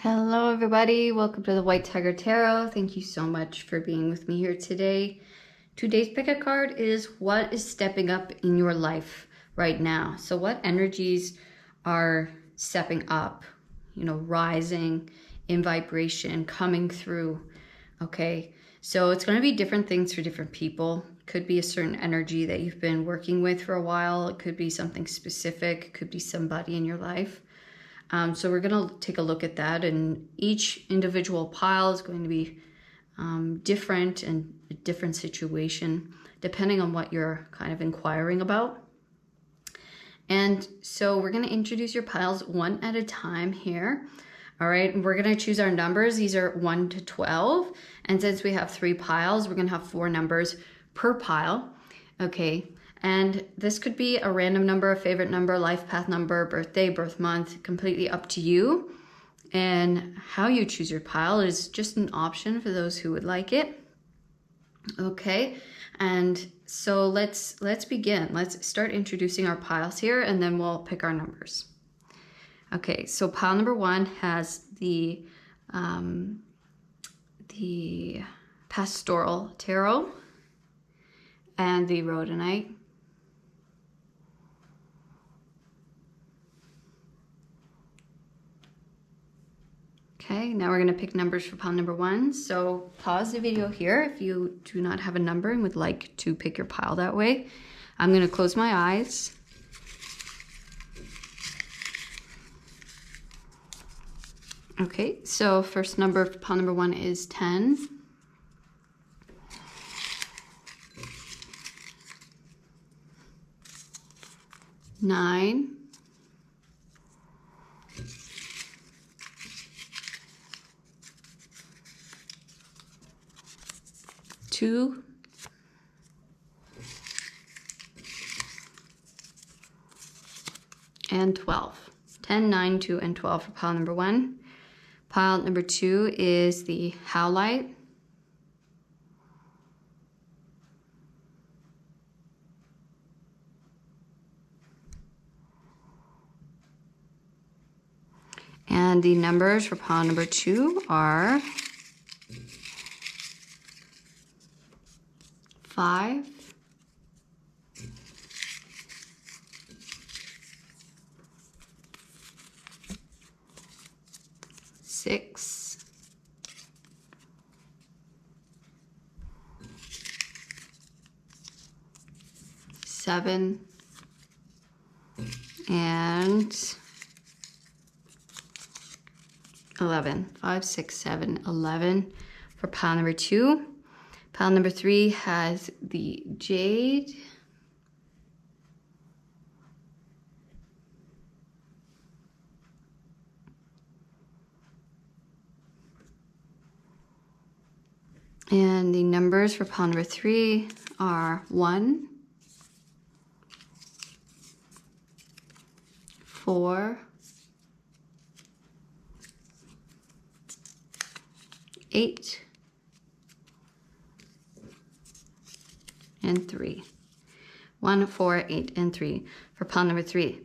Hello everybody, welcome to the White Tiger Tarot. Thank you so much for being with me here today. Today's pick a card is what is stepping up in your life right now. So what energies are stepping up, rising in vibration, coming through, okay? So it's going to be different things for different people. Could be a certain energy that you've been working with for a while. It could be something specific. It could be somebody in your life. So we're going to take a look at that, and each individual pile is going to be different and a different situation depending on what you're kind of inquiring about. And so we're going to introduce your piles one at a time here. All right, and we're going to choose our numbers. These are 1 to 12. And since we have 3 piles, we're going to have 4 numbers per pile. Okay. And this could be a random number, a favorite number, life path number, birthday, birth month, completely up to you. And how you choose your pile is just an option for those who would like it. Okay, and so let's begin. Let's start introducing our piles here, and then we'll pick our numbers. Okay, so pile number 1 has the Pastoral Tarot and the Rhodenite. Okay, now we're going to pick numbers for pile number 1. So pause the video here if you do not have a number and would like to pick your pile that way. I'm going to close my eyes. Okay, so first number for pile number 1 is 10. 9. 2. 12. 10, 9, 2, and 12 for pile number 1. Pile number 2 is the Howlite. And the numbers for pile number 2 are 5, 6, 7, and 11. 5, 6, 7, 11 for pile number 2. Pile number 3 has the Jade. And the numbers for pile number 3 are 1, 4, 8, and 3. 1, 4, 8, and 3 for pile number 3.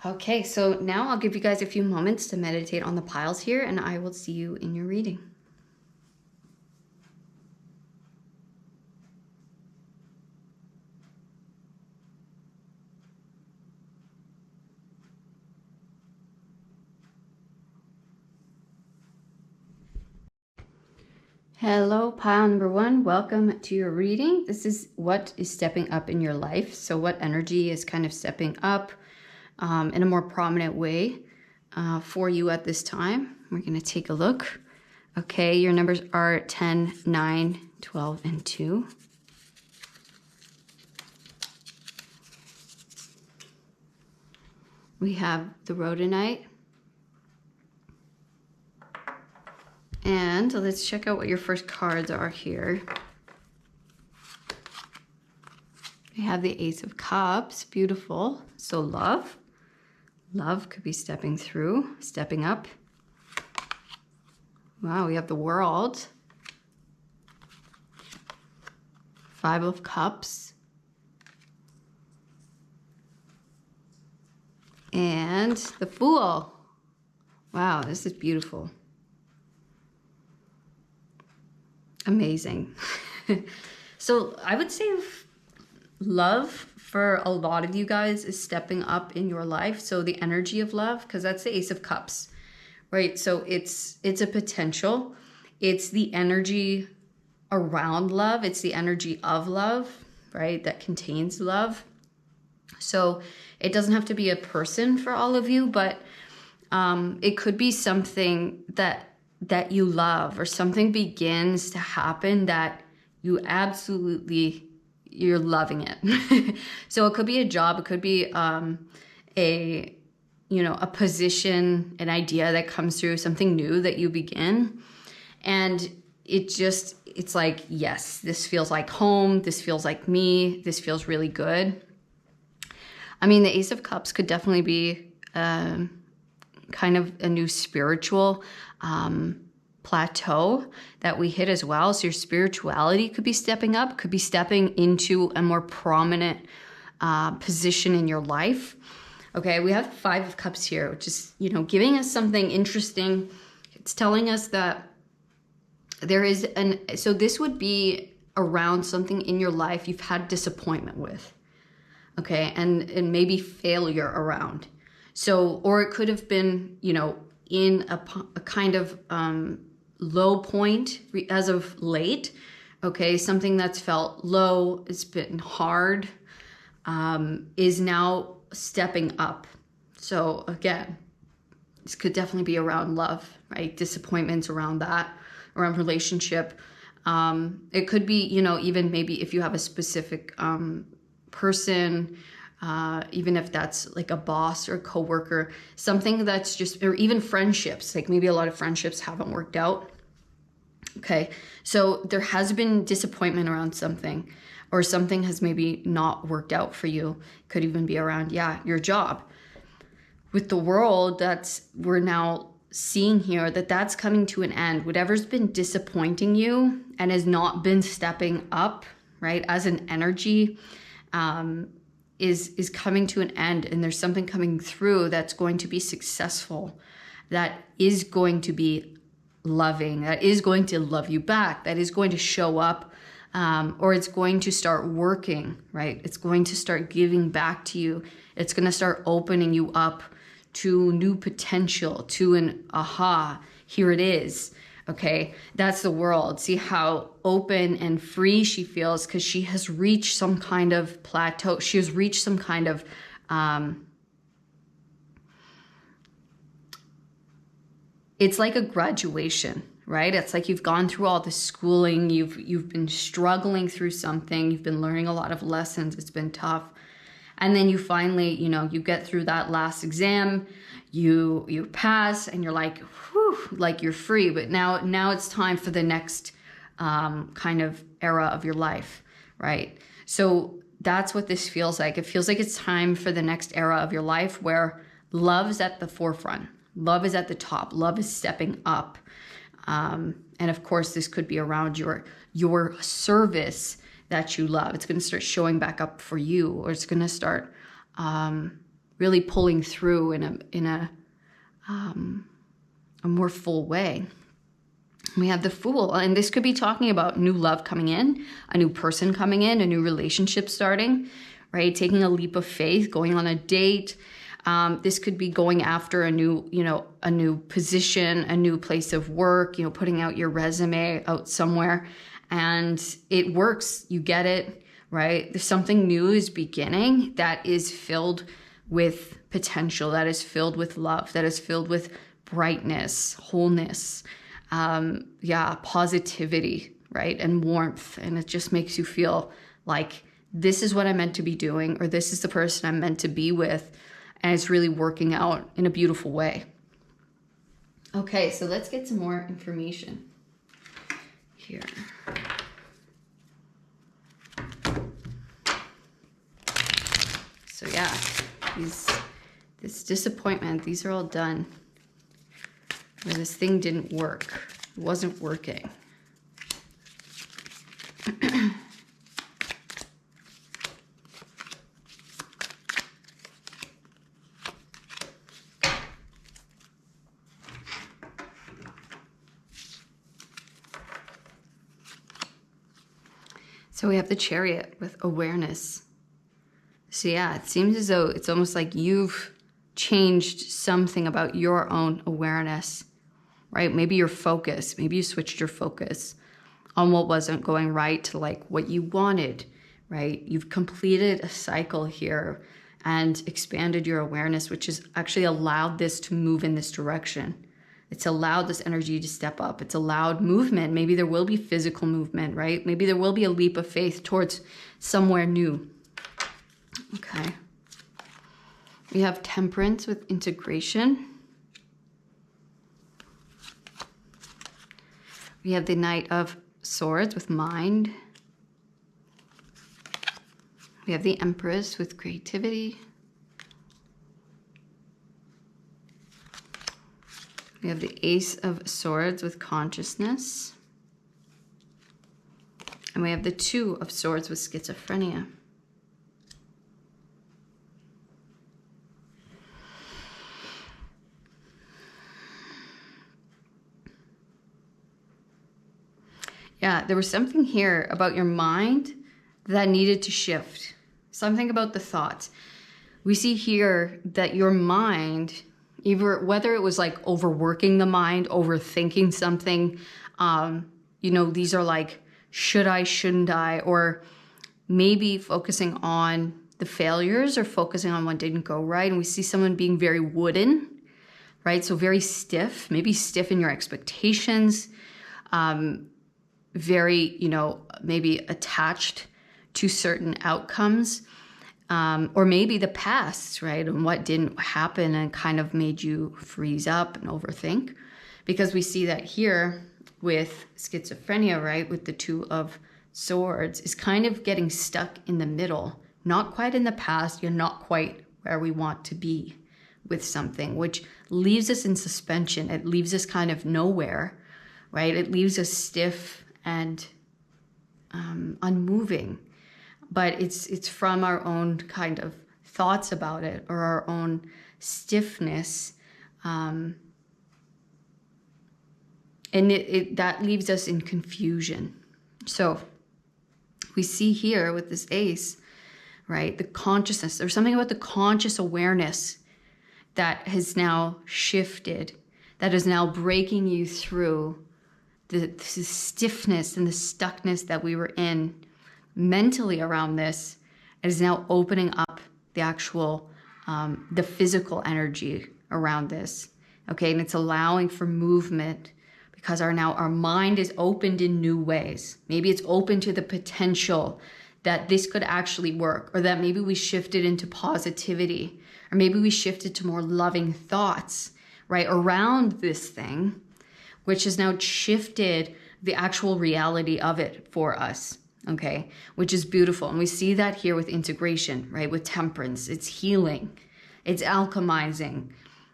Okay, so now I'll give you guys a few moments to meditate on the piles here, and I will see you in your reading. Hello, pile number 1. Welcome to your reading. This is what is stepping up in your life. So what energy is kind of stepping up in a more prominent way for you at this time. We're going to take a look. Okay, your numbers are 10, 9, 12, and 2. We have the Rhodenite. And let's check out what your first cards are here. We have the Ace of Cups, beautiful. So love. Love could be stepping through, stepping up. Wow, we have the World. 5 of Cups. And the Fool. Wow, this is beautiful. Amazing. So I would say love for a lot of you guys is stepping up in your life. So the energy of love, because that's the Ace of Cups, right? So it's a potential. It's the energy around love. It's the energy of love, right? That contains love. So it doesn't have to be a person for all of you, but it could be something that you love, or something begins to happen that you absolutely, you're loving it. So it could be a job, it could be a position, an idea that comes through, something new that you begin, and it's like, yes, this feels like home, this feels like me, this feels really good. I mean, the Ace of Cups could definitely be kind of a new spiritual plateau that we hit as well. So your spirituality could be stepping up, could be stepping into a more prominent position in your life. Okay, we have 5 of Cups here, which is, giving us something interesting. It's telling us that there is so this would be around something in your life you've had disappointment with. Okay, and maybe failure around. So, or it could have been, in a kind of low point as of late. Okay, something that's felt low, it's been hard, is now stepping up. So again, this could definitely be around love, right? Disappointments around that, around relationship. It could be, even maybe if you have a specific person, even if that's like a boss or a coworker, something that's just, or even friendships, like maybe a lot of friendships haven't worked out. Okay, so there has been disappointment around something, or something has maybe not worked out for you. Could even be around, your job. With the world, we're now seeing here that's coming to an end. Whatever's been disappointing you and has not been stepping up, right, as an energy, is coming to an end, and there's something coming through that's going to be successful, that is going to be loving, that is going to love you back, that is going to show up, or it's going to start working, right? It's going to start giving back to you. It's going to start opening you up to new potential, to an aha, here it is. Okay, that's the world. See how open and free she feels, because she has reached some kind of plateau. She has reached some kind of it's like a graduation, right? It's like you've gone through all the schooling, you've been struggling through something, you've been learning a lot of lessons, it's been tough. And then you finally, you get through that last exam, you pass, and you're like, whew, like you're free. But now it's time for the next kind of era of your life, right? So that's what this feels like. It feels like it's time for the next era of your life, where love's at the forefront. Love is at the top. Love is stepping up. And of course, this could be around your service that you love. It's going to start showing back up for you, or it's going to start really pulling through in a more full way. We have the Fool, and this could be talking about new love coming in, a new person coming in, a new relationship starting, right? Taking a leap of faith, going on a date. This could be going after a new position, a new place of work, putting out your resume out somewhere, and it works. You get it, right? There's something new is beginning that is filled with potential, that is filled with love, that is filled with brightness, wholeness, positivity, right? And warmth. And it just makes you feel like this is what I'm meant to be doing, or this is the person I'm meant to be with. And it's really working out in a beautiful way. Okay, so let's get some more information here. So yeah, this disappointment, these are all done. Where this thing didn't work. It wasn't working. So we have the Chariot with awareness. So yeah, it seems as though it's almost like you've changed something about your own awareness, right? Maybe your focus, maybe you switched your focus on what wasn't going right to like what you wanted, right? You've completed a cycle here and expanded your awareness, which has actually allowed this to move in this direction. It's allowed this energy to step up. It's allowed movement. Maybe there will be physical movement, right? Maybe there will be a leap of faith towards somewhere new. Okay. We have Temperance with integration. We have the Knight of Swords with mind. We have the Empress with creativity. We have the Ace of Swords with consciousness. And we have the Two of Swords with schizophrenia. Yeah, there was something here about your mind that needed to shift. Something about the thoughts. We see here that your mind, either whether it was like overworking the mind, overthinking something, you know, these are like, should I, shouldn't I, or maybe focusing on the failures or focusing on what didn't go right. And we see someone being very wooden, right? So very stiff, maybe stiff in your expectations, very, you know, maybe attached to certain outcomes, or maybe the past, right? And what didn't happen and kind of made you freeze up and overthink. Because we see that here with schizophrenia, right? With the Two of Swords, is kind of getting stuck in the middle, not quite in the past. You're not quite where we want to be with something, which leaves us in suspension. It leaves us kind of nowhere, right? It leaves us stiff and unmoving. But it's from our own kind of thoughts about it, or our own stiffness. And that leaves us in confusion. So we see here with this Ace, right, the consciousness. There's something about the conscious awareness that has now shifted, that is now breaking you through the stiffness and the stuckness that we were in mentally around this. It is now opening up the actual, the physical energy around this. Okay, and it's allowing for movement because our mind is opened in new ways. Maybe it's open to the potential that this could actually work, or that maybe we shifted into positivity, or maybe we shifted to more loving thoughts, right, around this thing, which has now shifted the actual reality of it for us, okay, which is beautiful. And we see that here with integration, right, with Temperance. It's healing, it's alchemizing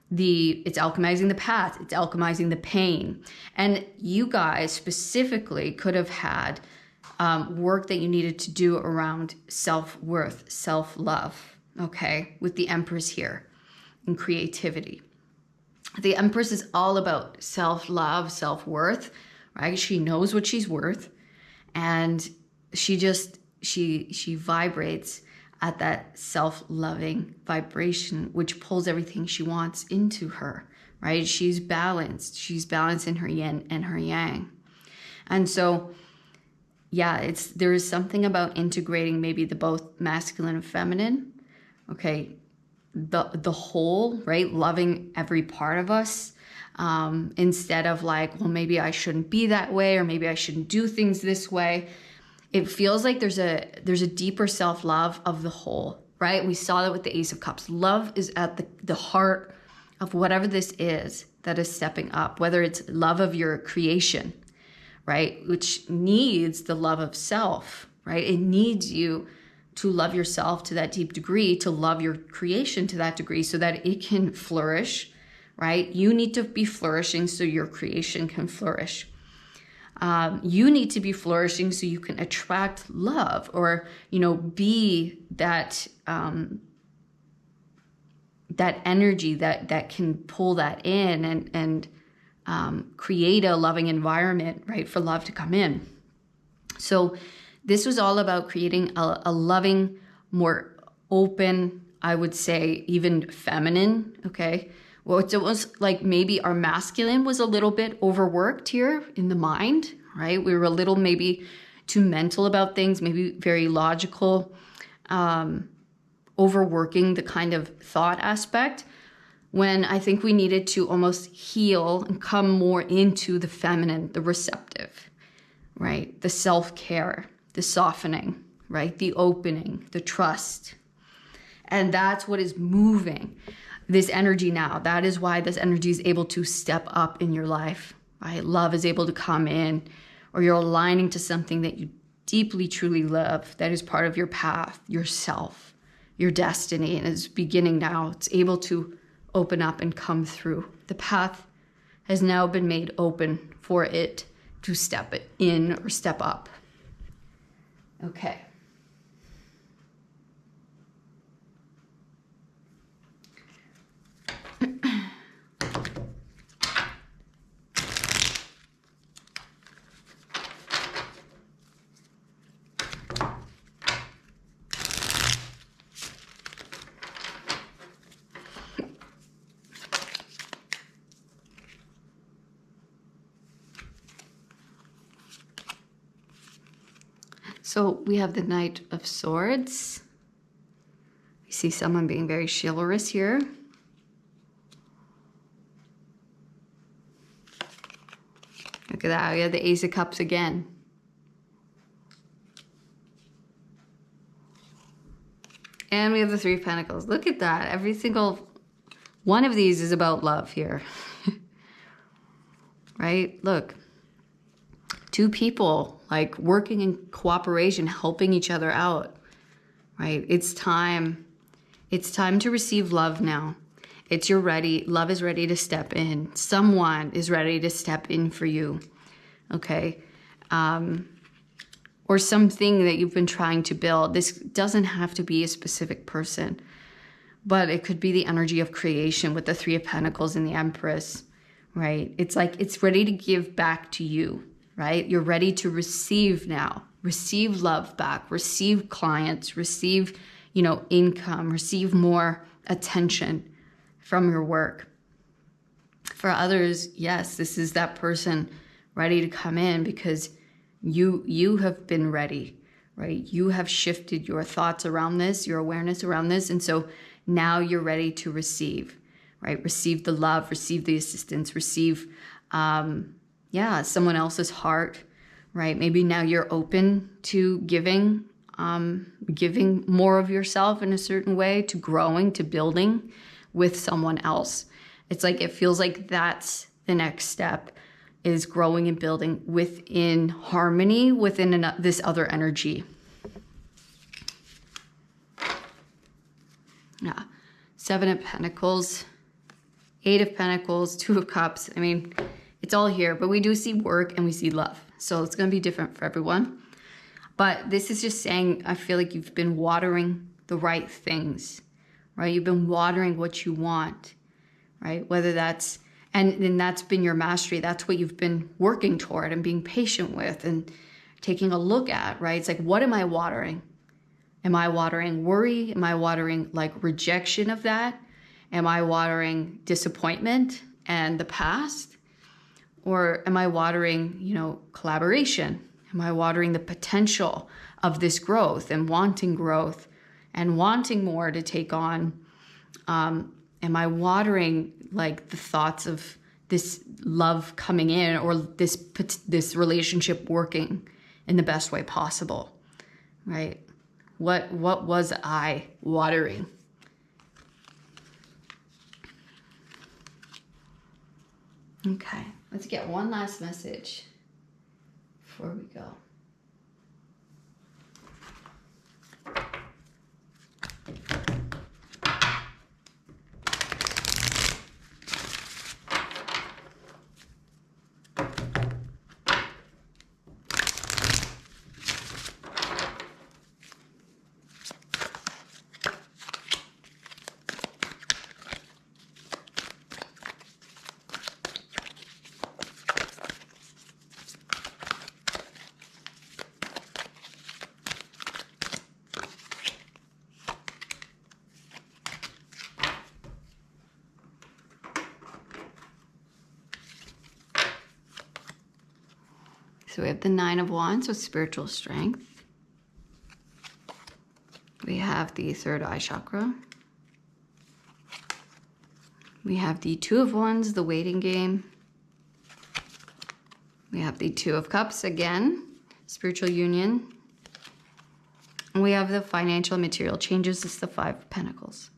the path, it's alchemizing the pain. And you guys specifically could have had work that you needed to do around self-worth, self-love, okay, with the Empress here and creativity. The Empress is all about self-love, self-worth, right? She knows what she's worth, and she vibrates at that self-loving vibration, which pulls everything she wants into her, right? She's balanced. She's balanced in her yin and her yang. And so, yeah, there is something about integrating maybe the both masculine and feminine, okay? The whole, right? Loving every part of us, instead of like, well, maybe I shouldn't be that way, or maybe I shouldn't do things this way. It feels like there's a deeper self-love of the whole, right? We saw that with the Ace of Cups. Love is at the heart of whatever this is that is stepping up, whether it's love of your creation, right? Which needs the love of self, right? It needs you to love yourself to that deep degree, to love your creation to that degree so that it can flourish, right? You need to be flourishing so your creation can flourish. You need to be flourishing so you can attract love, or, you know, be that, that energy that can pull that in and create a loving environment, right, for love to come in. So This was all about creating a loving, more open, I would say even feminine, okay? Well, it was like maybe our masculine was a little bit overworked here in the mind, right? We were a little maybe too mental about things, maybe very logical, overworking the kind of thought aspect, when I think we needed to almost heal and come more into the feminine, the receptive, right? The self-care, the softening, right? The opening, the trust. And that's what is moving this energy now. That is why this energy is able to step up in your life, right? Love is able to come in, or you're aligning to something that you deeply, truly love, that is part of your path, yourself, your destiny, and it's beginning now. It's able to open up and come through. The path has now been made open for it to step in or step up. Okay. So we have the Knight of Swords. You see someone being very chivalrous here. Look at that, we have the Ace of Cups again. And we have the Three of Pentacles. Look at that, every single one of these is about love here. Right, look. Two people like working in cooperation, helping each other out, right? It's time to receive love now. Love is ready to step in. Someone is ready to step in for you, okay? Or something that you've been trying to build. This doesn't have to be a specific person, but it could be the energy of creation with the Three of Pentacles and the Empress, right? It's like it's ready to give back to you. Right? You're ready to receive now. Receive love back. Receive clients. Receive, income. Receive more attention from your work. For others, yes, this is that person ready to come in because you have been ready, right? You have shifted your thoughts around this, your awareness around this, and so now you're ready to receive, right? Receive the love, receive the assistance, receive someone else's heart, right? Maybe now you're open to giving more of yourself in a certain way, to growing, to building with someone else. It's like, it feels like that's the next step, is growing and building within harmony, within this other energy. Yeah, Seven of Pentacles, Eight of Pentacles, Two of Cups. I mean, it's all here, but we do see work and we see love. So it's going to be different for everyone. But this is just saying, I feel like you've been watering the right things, right? You've been watering what you want, right? Whether that's, and then that's been your mastery. That's what you've been working toward and being patient with and taking a look at, right? It's like, what am I watering? Am I watering worry? Am I watering like rejection of that? Am I watering disappointment and the past? Or am I watering, collaboration? Am I watering the potential of this growth and wanting more to take on? Am I watering like the thoughts of this love coming in, or this relationship working in the best way possible, right? What was I watering? Okay. Let's get one last message before we go. So we have the Nine of Wands, so spiritual strength. We have the third eye chakra. We have the Two of Wands, the waiting game. We have the Two of Cups again, spiritual union. And we have the financial and material changes. It's the Five of Pentacles.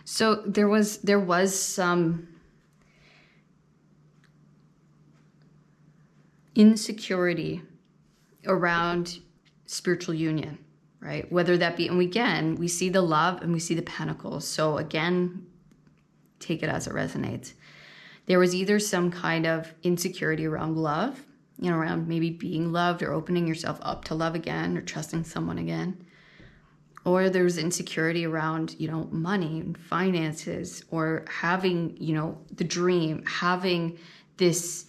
So there was some insecurity around spiritual union, right? Whether that be, and again, we see the love and we see the pentacles. So again, take it as it resonates. There was either some kind of insecurity around love, you know, around maybe being loved or opening yourself up to love again or trusting someone again. Or there's insecurity around, you know, money and finances, or having, you know, the dream, having this,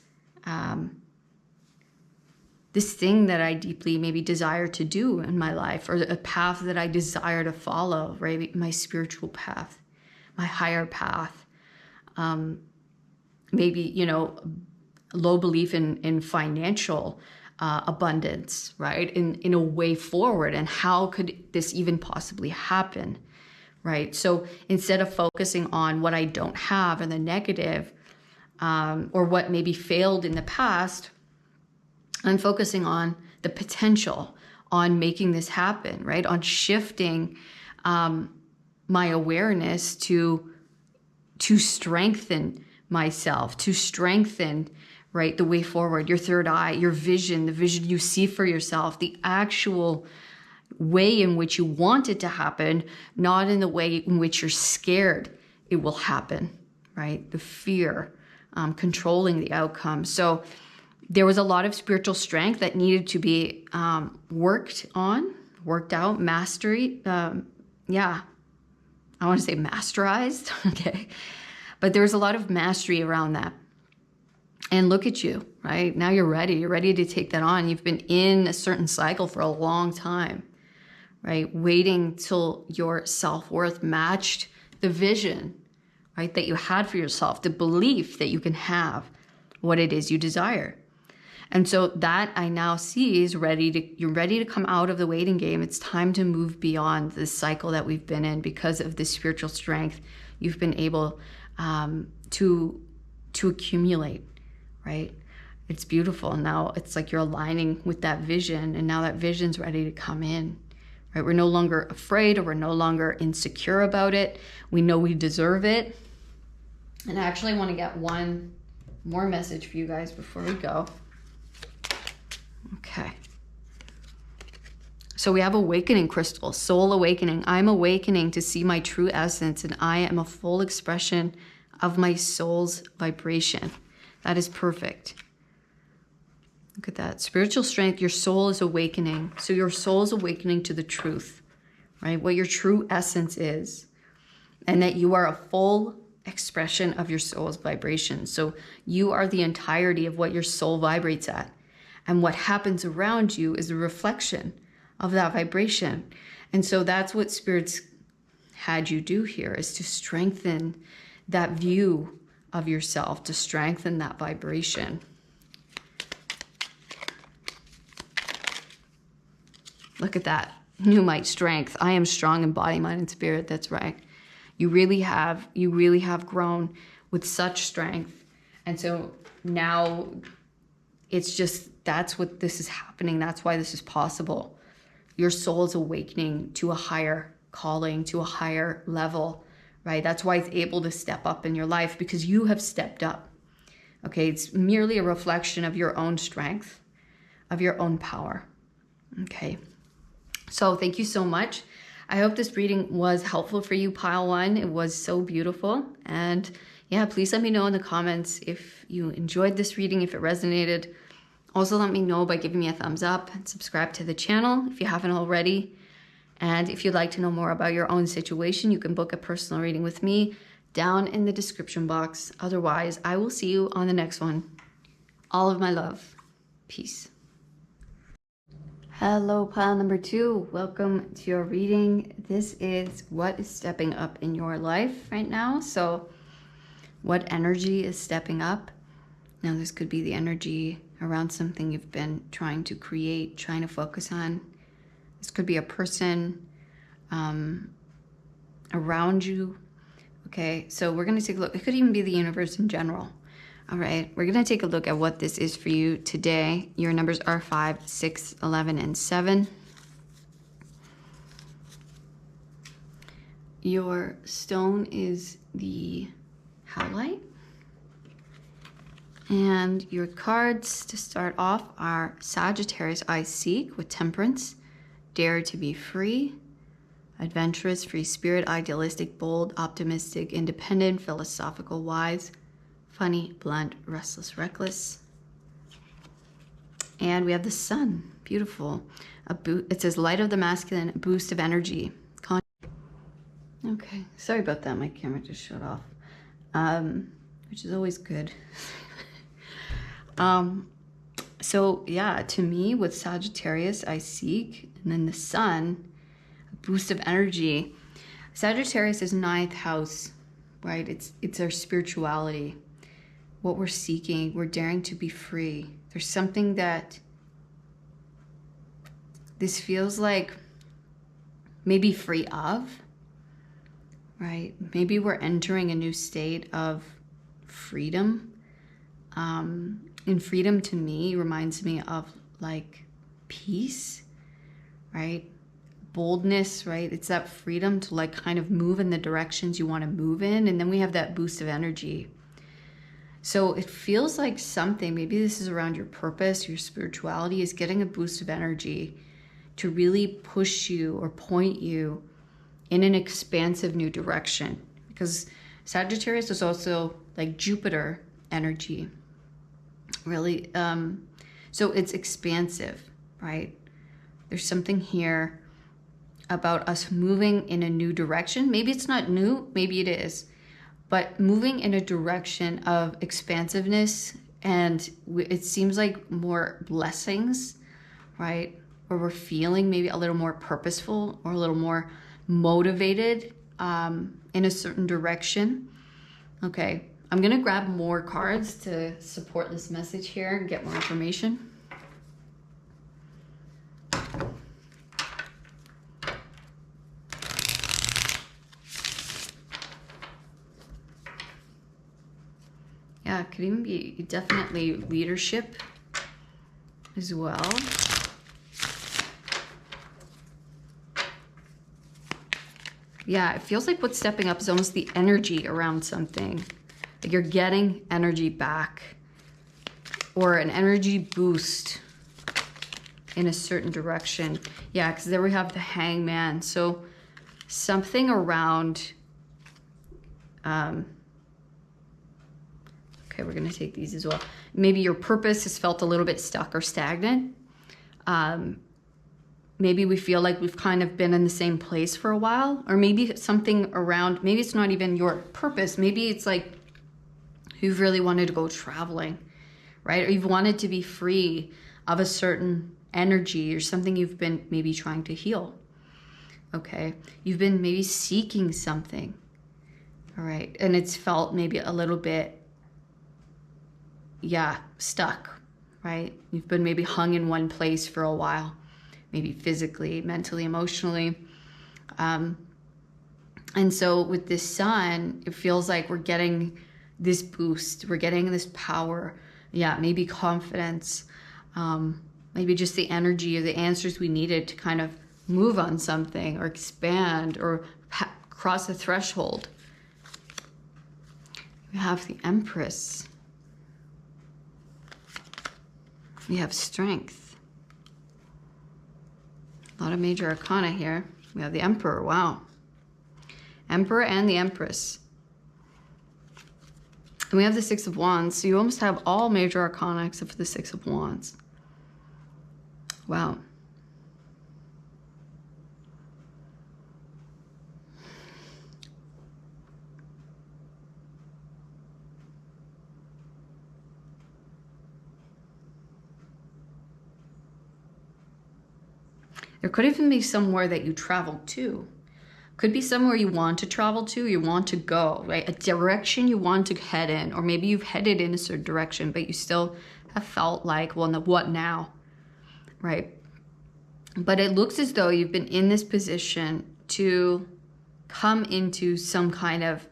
this thing that I deeply maybe desire to do in my life, or a path that I desire to follow, right? My spiritual path, my higher path. Maybe, you know, low belief in financial abundance, right? In a way forward, and how could this even possibly happen, right? So instead of focusing on what I don't have and the negative, or what maybe failed in the past, I'm focusing on the potential, on making this happen, right? On shifting my awareness to strengthen myself, to strengthen, right, the way forward, your third eye, your vision, the vision you see for yourself, the actual way in which you want it to happen, not in the way in which you're scared it will happen, right? The fear, controlling the outcome. So there was a lot of spiritual strength that needed to be worked out, mastery. Yeah, I want to say masterized, okay? But there's a lot of mastery around that. And look at you, right? Now you're ready. You're ready to take that on. You've been in a certain cycle for a long time, right? Waiting till your self-worth matched the vision, right, that you had for yourself, the belief that you can have what it is you desire. And so that I now see is you're ready to come out of the waiting game. It's time to move beyond this cycle that we've been in because of the spiritual strength you've been able to accumulate, right? It's beautiful. Now it's like you're aligning with that vision, and now that vision's ready to come in, right? We're no longer afraid, or we're no longer insecure about it. We know we deserve it. And I actually want to get one more message for you guys before we go. Okay. So we have awakening crystal, soul awakening. I'm awakening to see my true essence, and I am a full expression of my soul's vibration. That is perfect. Look at that. Spiritual strength, your soul is awakening. So your soul is awakening to the truth, right? What your true essence is, and that you are a full expression of your soul's vibration. So you are the entirety of what your soul vibrates at. And what happens around you is a reflection of that vibration. And so that's what Spirit's had you do here, is to strengthen that view of yourself, to strengthen that vibration. Look at that. New might, strength. I am strong in body, mind, and spirit. That's right. You really have grown with such strength. And so now it's just, that's what this is happening. That's why this is possible. Your soul is awakening to a higher calling, to a higher level, right? That's why it's able to step up in your life, because you have stepped up. Okay, it's merely a reflection of your own strength, of your own power. Okay, so thank you so much. I hope this reading was helpful for you, Pile 1. It was so beautiful. And yeah, please let me know in the comments if you enjoyed this reading, if it resonated. Also, let me know by giving me a thumbs up and subscribe to the channel if you haven't already. And if you'd like to know more about your own situation, you can book a personal reading with me down in the description box. Otherwise, I will see you on the next one. All of my love. Peace. Hello, pile number 2. Welcome to your reading. This is what is stepping up in your life right now. So What energy is stepping up? Now, this could be the energy around something you've been trying to create, trying to focus on. This could be a person around you. Okay, so we're going to take a look. It could even be the universe in general. All right, we're going to take a look at what this is for you today. Your numbers are 5, 6, 11, and 7. Your stone is the Howlite. And your cards to start off are Sagittarius, I seek, with Temperance, Dare to be free, Adventurous, free spirit, idealistic, bold, optimistic, independent, philosophical, wise, funny, blunt, restless, reckless. And we have the Sun, beautiful. It says light of the masculine, a boost of energy. Okay, sorry about that. My camera just shut off, which is always good. So yeah, to me with Sagittarius, I seek, and then the Sun, a boost of energy. Sagittarius is 9th house, right? It's our spirituality, what we're seeking. We're daring to be free. There's something that this feels like maybe free of, right? Maybe we're entering a new state of freedom. And freedom to me reminds me of like peace, right? Boldness, right? It's that freedom to like kind of move in the directions you want to move in. And then we have that boost of energy. So it feels like something, maybe this is around your purpose, your spirituality is getting a boost of energy to really push you or point you in an expansive new direction. Because Sagittarius is also like Jupiter energy. Really, so it's expansive, right? There's something here about us moving in a new direction. Maybe it's not new, maybe it is, but moving in a direction of expansiveness, and it seems like more blessings, right? Or we're feeling maybe a little more purposeful or a little more motivated in a certain direction. Okay. I'm going to grab more cards to support this message here and get more information. Yeah, it could even be definitely leadership as well. Yeah, it feels like what's stepping up is almost the energy around something. Like you're getting energy back or an energy boost in a certain direction. Yeah, because there we have the Hangman. So something around, okay, we're gonna take these as well. Maybe your purpose has felt a little bit stuck or stagnant. Maybe we feel like we've kind of been in the same place for a while, or maybe something around, maybe it's not even your purpose. Maybe it's like, you've really wanted to go traveling, right? Or you've wanted to be free of a certain energy or something you've been maybe trying to heal, okay? You've been maybe seeking something, all right? And it's felt maybe a little bit, yeah, stuck, right? You've been maybe hung in one place for a while, maybe physically, mentally, emotionally. And so with this Sun, it feels like we're getting this boost, we're getting this power, yeah, maybe confidence, maybe just the energy or the answers we needed to kind of move on something or expand or cross a threshold. We have the Empress. We have Strength. A lot of major arcana here. We have the Emperor, wow. Emperor and the Empress. And we have the Six of Wands, so you almost have all major arcana except for the Six of Wands. Wow. There could even be somewhere that you traveled to. Could be somewhere you want to travel to, you want to go, right? A direction you want to head in, or maybe you've headed in a certain direction, but you still have felt like, well, no, what now, right? But it looks as though you've been in this position to come into some kind of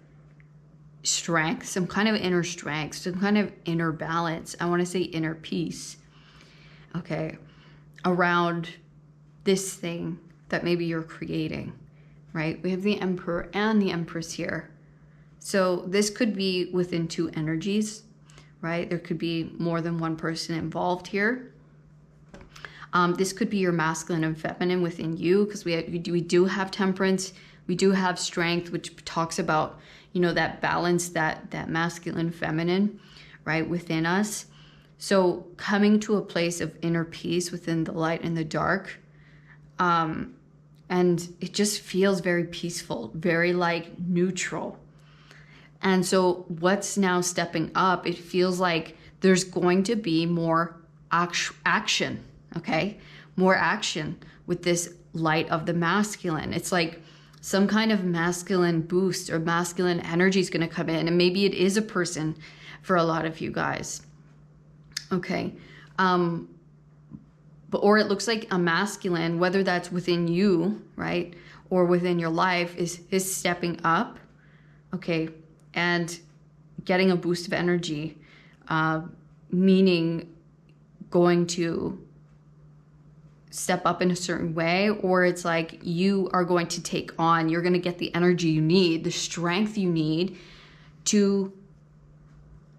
strength, some kind of inner strength, some kind of inner balance. I want to say inner peace, okay, around this thing that maybe you're creating, right? We have the Emperor and the Empress here. So this could be within two energies, right? There could be more than one person involved here. This could be your masculine and feminine within you, because we do have temperance, we do have strength, which talks about, you know, that balance, that masculine feminine, right, within us. So coming to a place of inner peace within the light and the dark, and it just feels very peaceful, very like neutral. And so what's now stepping up, it feels like there's going to be more action, okay? More action with this light of the masculine. It's like some kind of masculine boost or masculine energy is going to come in. And maybe it is a person for a lot of you guys. Okay. Or it looks like a masculine, whether that's within you, right, or within your life, is stepping up, okay, and getting a boost of energy, meaning going to step up in a certain way, or it's like you are going to take on, you're going to get the energy you need, the strength you need to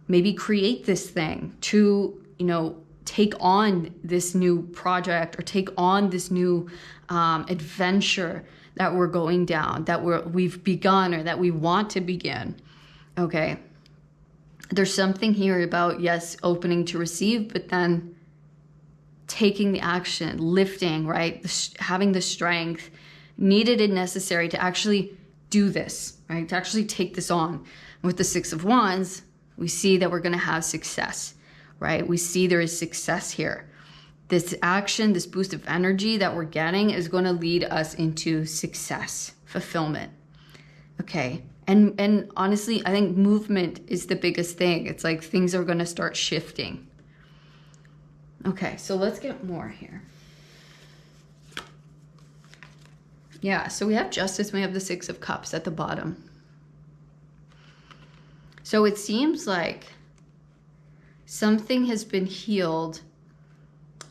maybe create this thing, to, you know, take on this new project or take on this new adventure that we're going down, that we've begun or that we want to begin. Okay. There's something here about, yes, opening to receive, but then taking the action, lifting, right? Having the strength needed and necessary to actually do this, right? To actually take this on. With the Six of Wands, we see that we're going to have success, right? We see there is success here. This action, this boost of energy that we're getting is going to lead us into success, fulfillment. Okay. And honestly, I think movement is the biggest thing. It's like things are going to start shifting. Okay, so let's get more here. Yeah, so we have Justice, we have the Six of Cups at the bottom. So it seems like something has been healed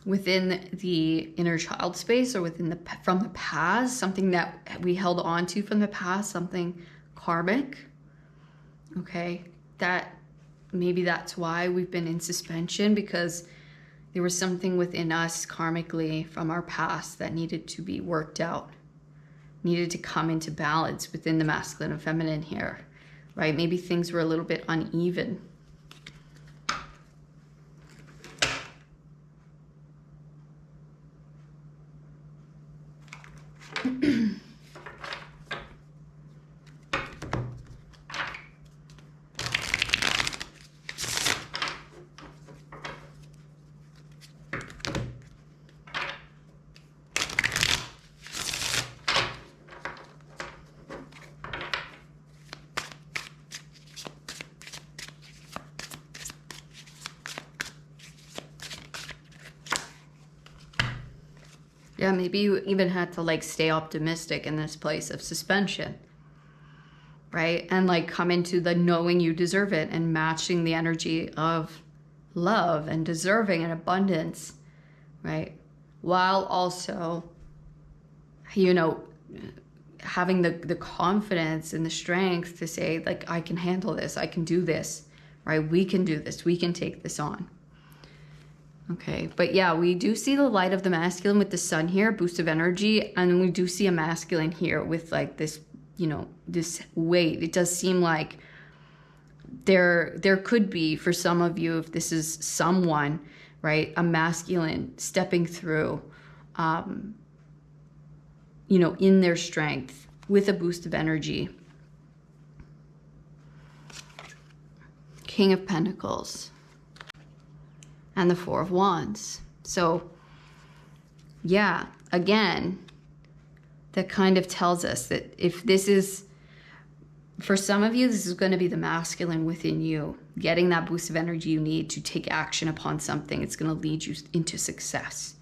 within the inner child space, or within from the past, something that we held on to from the past, something karmic. Okay, that maybe that's why we've been in suspension, because there was something within us karmically from our past that needed to be worked out, needed to come into balance within the masculine and feminine here, right? Maybe things were a little bit uneven. Yeah, maybe you even had to like stay optimistic in this place of suspension, right? And like come into the knowing you deserve it and matching the energy of love and deserving and abundance, right? While also, you know, having the confidence and the strength to say, like, I can handle this, I can do this, right? We can do this, we can take this on. Okay, but yeah, we do see the light of the masculine with the sun here, boost of energy, and we do see a masculine here with like this, you know, this weight. It does seem like there could be, for some of you, if this is someone, right, a masculine stepping through, you know, in their strength with a boost of energy. King of Pentacles. And the Four of Wands. So, yeah, again, that kind of tells us that if this is, for some of you, this is going to be the masculine within you, getting that boost of energy you need to take action upon something. It's going to lead you into success.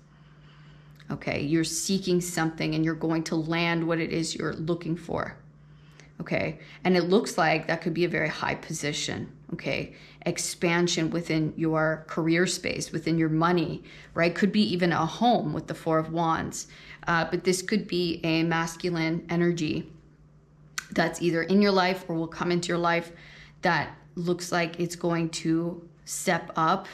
Okay, you're seeking something and you're going to land what it is you're looking for. Okay, and it looks like that could be a very high position. Okay, expansion within your career space, within your money, right? Could be even a home with the Four of Wands. But this could be a masculine energy that's either in your life or will come into your life that looks like it's going to step up.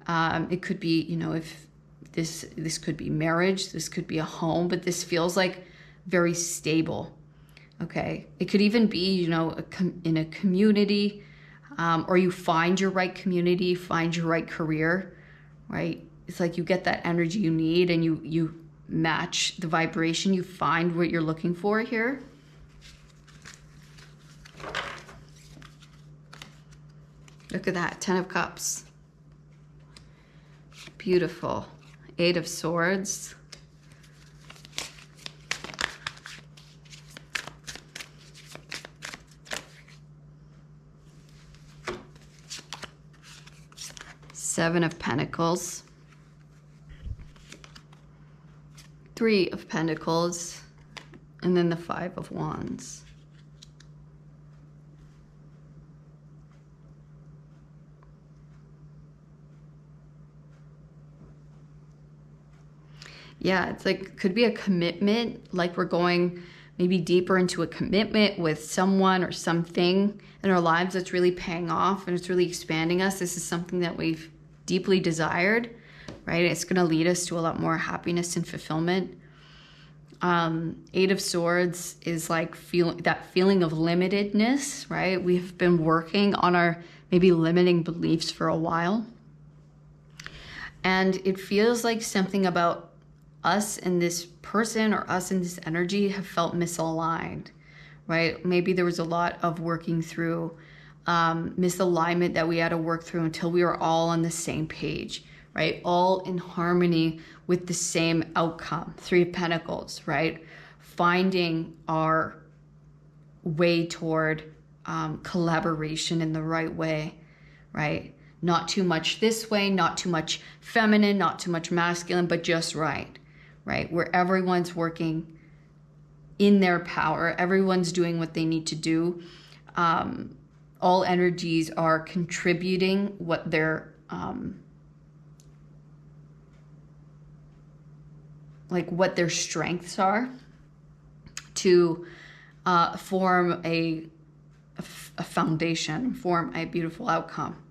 It could be, you know, if this could be marriage, this could be a home, but this feels like very stable. Okay, it could even be, you know, in a community, or you find your right community, find your right career, right? It's like you get that energy you need and you match the vibration, you find what you're looking for here. Look at that, 10 of Cups. Beautiful. 8 of Swords. Seven of Pentacles. 3 of Pentacles. And then the 5 of Wands. Yeah, it's like, could be a commitment, like we're going maybe deeper into a commitment with someone or something in our lives that's really paying off and it's really expanding us. This is something that we've deeply desired, right? It's going to lead us to a lot more happiness and fulfillment. 8 of Swords is like that feeling of limitedness, right? We've been working on our maybe limiting beliefs for a while. And it feels like something about us and this person or us and this energy have felt misaligned, right? Maybe there was a lot of working through misalignment that we had to work through until we were all on the same page, right? All in harmony with the same outcome. 3 of Pentacles, right? Finding our way toward collaboration in the right way, right? Not too much this way, not too much feminine, not too much masculine, but just right, right? Where everyone's working in their power, everyone's doing what they need to do. All energies are contributing what their what their strengths are to form a foundation, form a beautiful outcome,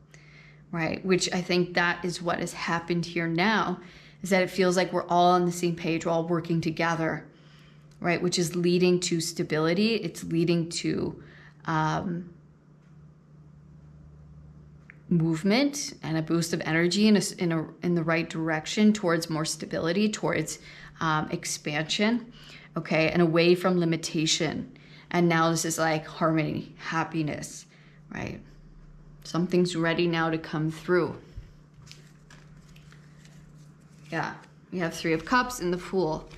right? Which I think that is what has happened here now, is that it feels like we're all on the same page, we're all working together, right? Which is leading to stability. It's leading to movement and a boost of energy in the right direction towards more stability, towards expansion, okay, and away from limitation. And now this is like harmony, happiness, right? Something's ready now to come through. Yeah, we have 3 of Cups and the Fool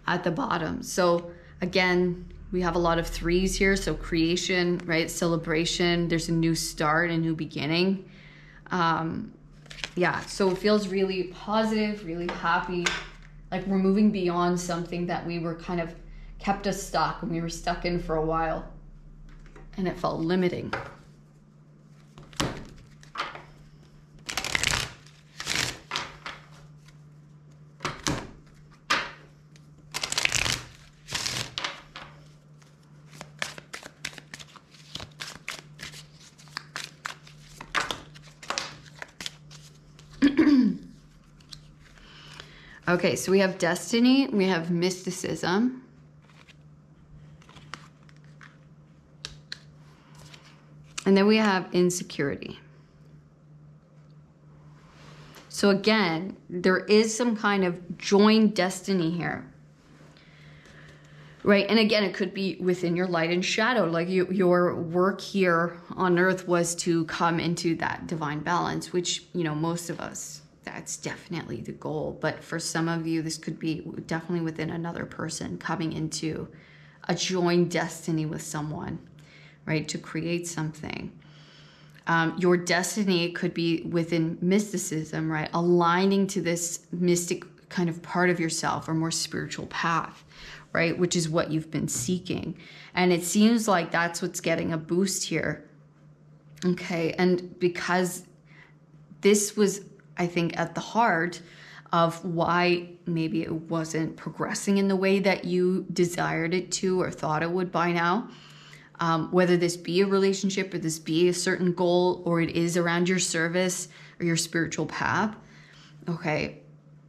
at the bottom. So again, we have a lot of 3s here. So creation, right? Celebration. There's a new start, a new beginning. Yeah, so it feels really positive, really happy. Like we're moving beyond something that we were kind of kept us stuck and we were stuck in for a while. And it felt limiting. Okay, so we have destiny, we have mysticism. And then we have insecurity. So again, there is some kind of joined destiny here. Right, and again, it could be within your light and shadow. Like your work here on earth was to come into that divine balance, which, you know, most of us that's definitely the goal. But for some of you, this could be definitely within another person, coming into a joined destiny with someone, right? To create something. Your destiny could be within mysticism, right? Aligning to this mystic kind of part of yourself, or more spiritual path, right? Which is what you've been seeking. And it seems like that's what's getting a boost here. Okay. And because this was, I think, at the heart of why maybe it wasn't progressing in the way that you desired it to or thought it would by now. Whether this be a relationship, or this be a certain goal, or it is around your service or your spiritual path. Okay,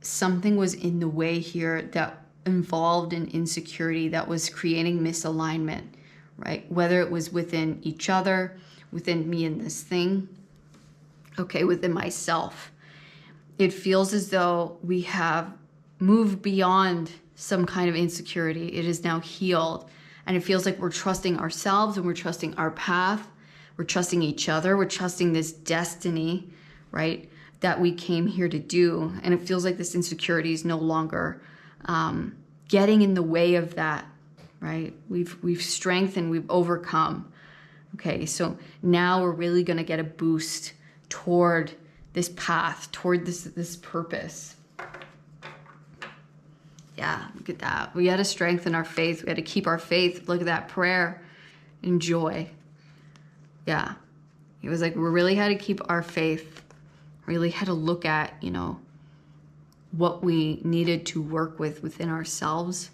something was in the way here that involved an insecurity that was creating misalignment, right? Whether it was within each other, within me and this thing, okay, within myself. It feels as though we have moved beyond some kind of insecurity. It is now healed. And it feels like we're trusting ourselves, and we're trusting our path. We're trusting each other. We're trusting this destiny, right, that we came here to do. And it feels like this insecurity is no longer getting in the way of that, right? We've strengthened, we've overcome. Okay, so now we're really going to get a boost toward this path, toward this purpose. Yeah, look at that. We had to strengthen our faith. We had to keep our faith. Look at that prayer and joy. Yeah. It was like we really had to keep our faith. Really had to look at, you know, what we needed to work with within ourselves.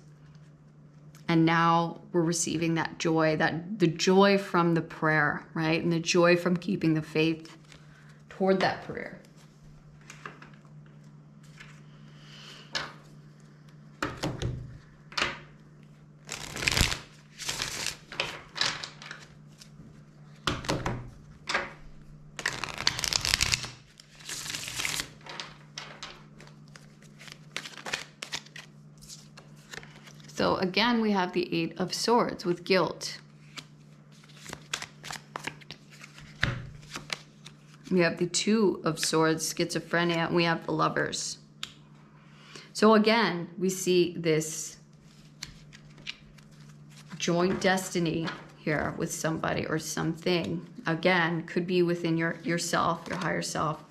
And now we're receiving that joy, the joy from the prayer, right? And the joy from keeping the faith toward that prayer. So again, we have the Eight of Swords with guilt. We have the Two of Swords, schizophrenia, and we have the Lovers. So again, we see this joint destiny here with somebody or something. Again, could be within yourself, your higher self.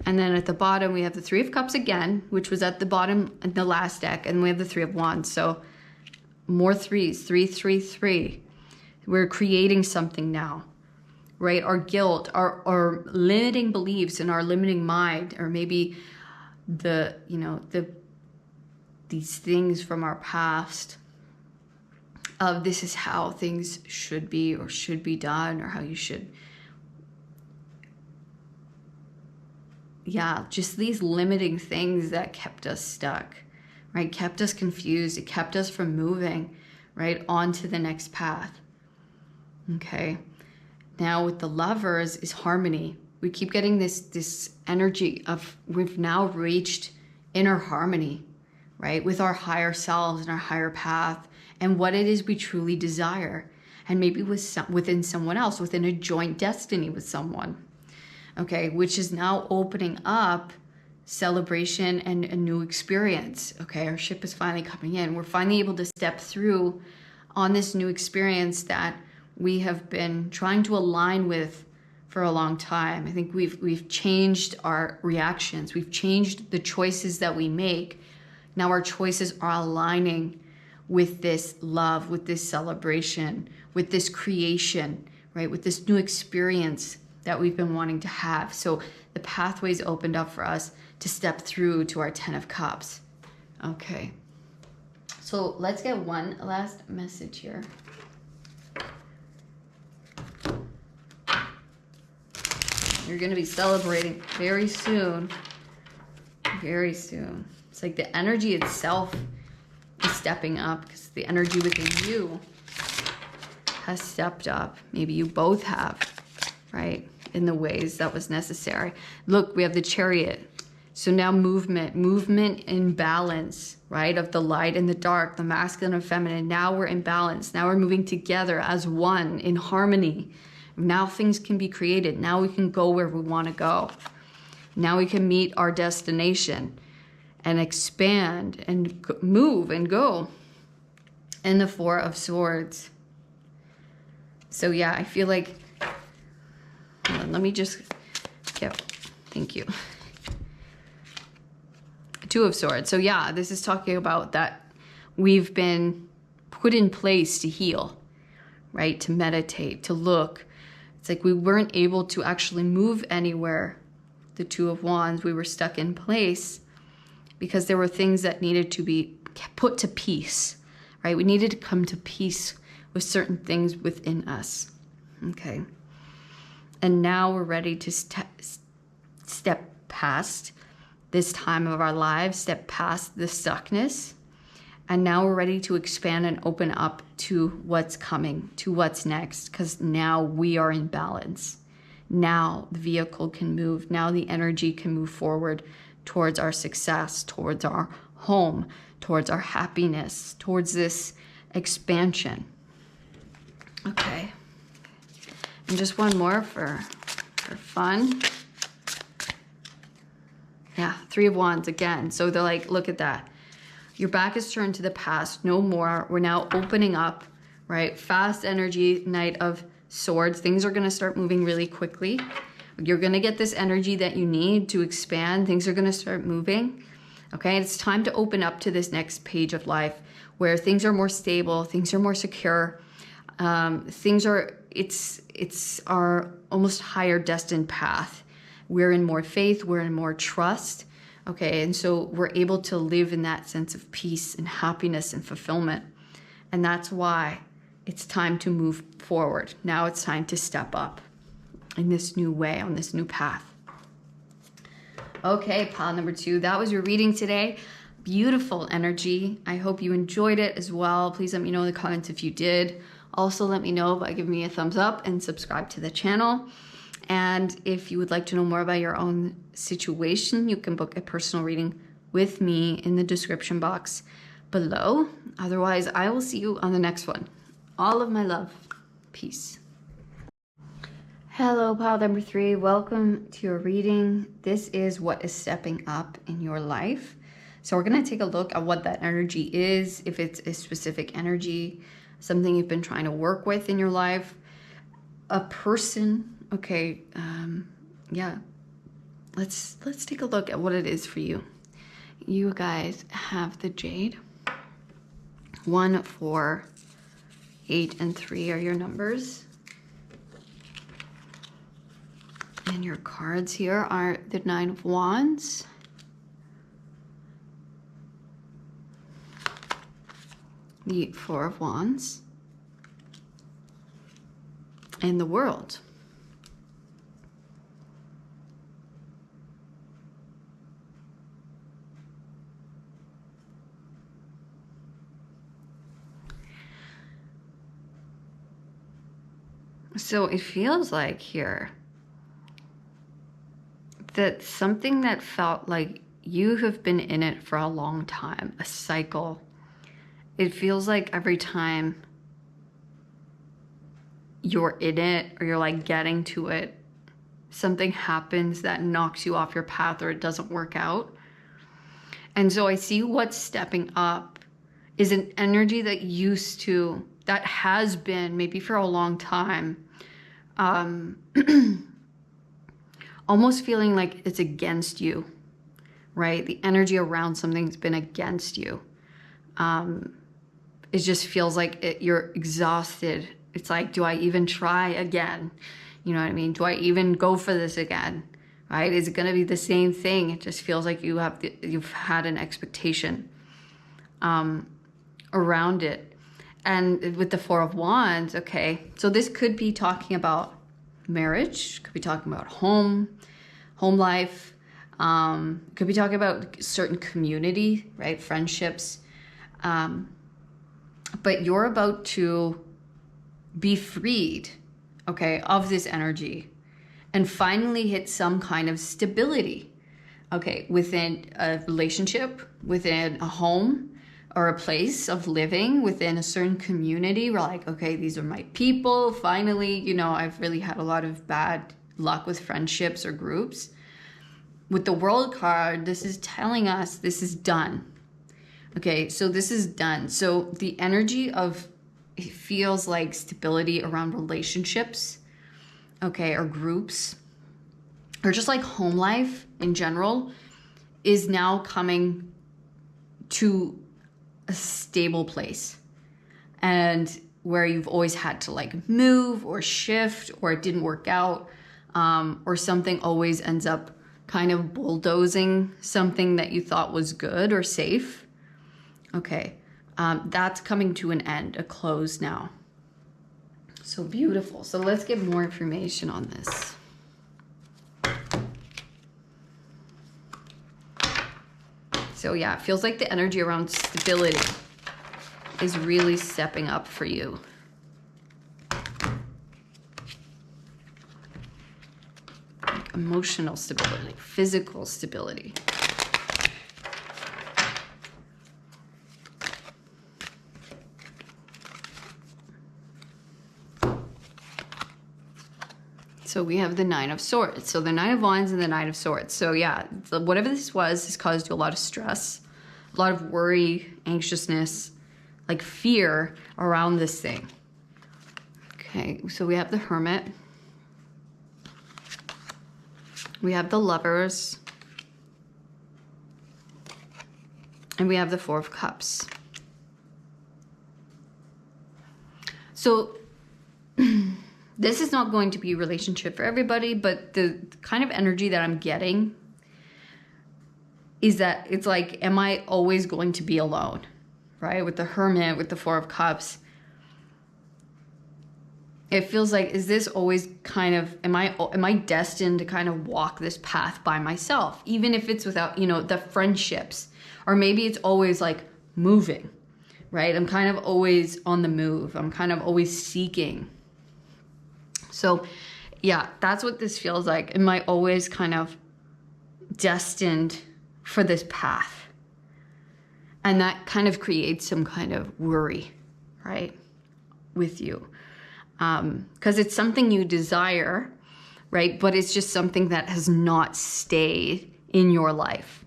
And then at the bottom, we have the Three of Cups again, which was at the bottom in the last deck. And we have the Three of Wands. So more threes, 3, 3, 3. We're creating something now, right? Our guilt, our limiting beliefs and our limiting mind, or maybe these things from our past of this is how things should be or should be done, or how you should. Yeah, just these limiting things that kept us stuck, right? Kept us confused. It kept us from moving, right, on to the next path. Okay. Now with the Lovers is harmony. We keep getting this energy of we've now reached inner harmony, right, with our higher selves and our higher path and what it is we truly desire. And maybe within someone else, within a joint destiny with someone. Okay, which is now opening up celebration and a new experience. Okay, our ship is finally coming in. We're finally able to step through on this new experience that we have been trying to align with for a long time. I think we've changed our reactions. We've changed the choices that we make. Now our choices are aligning with this love, with this celebration, with this creation, right? With this new experience that we've been wanting to have. So the pathways opened up for us to step through to our 10 of Cups. Okay. So let's get one last message here. You're going to be celebrating very soon. Very soon. It's like the energy itself is stepping up because the energy within you has stepped up. Maybe you both have, right? In the ways that was necessary. Look, we have the Chariot. So now movement in balance, right? Of the light and the dark, the masculine and feminine. Now we're in balance. Now we're moving together as one in harmony. Now things can be created. Now we can go where we want to go. Now we can meet our destination and expand and move and go. And the Four of Swords. So yeah, I feel like, hold on, let me just get, thank you. Two of Swords. So yeah, this is talking about that we've been put in place to heal, right? To meditate, to look. It's like we weren't able to actually move anywhere. The Two of Wands, we were stuck in place because there were things that needed to be put to peace, right? We needed to come to peace with certain things within us, okay? And now we're ready to step past this time of our lives, step past the stuckness. And now we're ready to expand and open up to what's coming, to what's next, because now we are in balance. Now the vehicle can move. Now the energy can move forward towards our success, towards our home, towards our happiness, towards this expansion. Okay. And just one more for fun. Yeah, Three of Wands again. So they're like, look at that. Your back is turned to the past, no more. We're now opening up, right? Fast energy, Knight of Swords. Things are gonna start moving really quickly. You're gonna get this energy that you need to expand. Things are gonna start moving, okay? It's time to open up to this next page of life where things are more stable, things are more secure. It's our almost higher destined path. We're in more faith, we're in more trust. Okay, and so we're able to live in that sense of peace and happiness and fulfillment. And that's why it's time to move forward. Now it's time to step up in this new way, on this new path. Okay, pile number 2, that was your reading today. Beautiful energy. I hope you enjoyed it as well. Please let me know in the comments if you did. Also, let me know by giving me a thumbs up and subscribe to the channel. And if you would like to know more about your own situation, you can book a personal reading with me in the description box below. Otherwise, I will see you on the next one. All of my love. Peace. Hello, pile number 3. Welcome to your reading. This is what is stepping up in your life. So we're going to take a look at what that energy is, if it's a specific energy, something you've been trying to work with in your life, a person. Okay, yeah, let's take a look at what it is for you. You guys have the Jade. 1, 4, 8, and 3 are your numbers. And your cards here are the 9 of Wands, the 4 of Wands, and the World. So it feels like here that something that felt like you have been in it for a long time, a cycle. It feels like every time you're in it or you're like getting to it, something happens that knocks you off your path or it doesn't work out. And so I see what's stepping up is an energy that that has been maybe for a long time, almost feeling like it's against you, right? The energy around something's been against you. It just feels like you're exhausted. It's like, do I even try again? You know what I mean? Do I even go for this again? Right? Is it going to be the same thing? It just feels like you've had an expectation around it. And with the 4 of Wands, okay, so this could be talking about marriage, could be talking about home life, could be talking about certain community, right? Friendships. But you're about to be freed, okay, of this energy and finally hit some kind of stability, okay, within a relationship, within a home, or a place of living, within a certain community. We're like, okay, these are my people. Finally, you know, I've really had a lot of bad luck with friendships or groups. with the World card, this is telling us this is done. Okay, so this is done. So the energy of, it feels like stability around relationships, okay, or groups, or just like home life in general, is now coming to a stable place. And where you've always had to like move or shift, or it didn't work out, or something always ends up kind of bulldozing something that you thought was good or safe. Okay, that's coming to an end, a close now. So beautiful. So let's get more information on this. So yeah, it feels like the energy around stability is really stepping up for you. Like emotional stability, physical stability. So we have the Nine of Swords. So the Nine of Wands and the Nine of Swords. So yeah, whatever this was has caused you a lot of stress, a lot of worry, anxiousness, like fear around this thing. Okay, so we have the Hermit. We have the Lovers. And we have the Four of Cups. So this is not going to be a relationship for everybody, but the kind of energy that I'm getting is that it's like, am I always going to be alone? Right? With the Hermit, with the Four of Cups. It feels like, is this always kind of, am I destined to kind of walk this path by myself? Even if it's without, you know, the friendships. Or maybe it's always like moving, right? I'm kind of always on the move. I'm kind of always seeking. So yeah, that's what this feels like. Am I always kind of destined for this path? And that kind of creates some kind of worry, right, with you. Because it's something you desire, right? But it's just something that has not stayed in your life.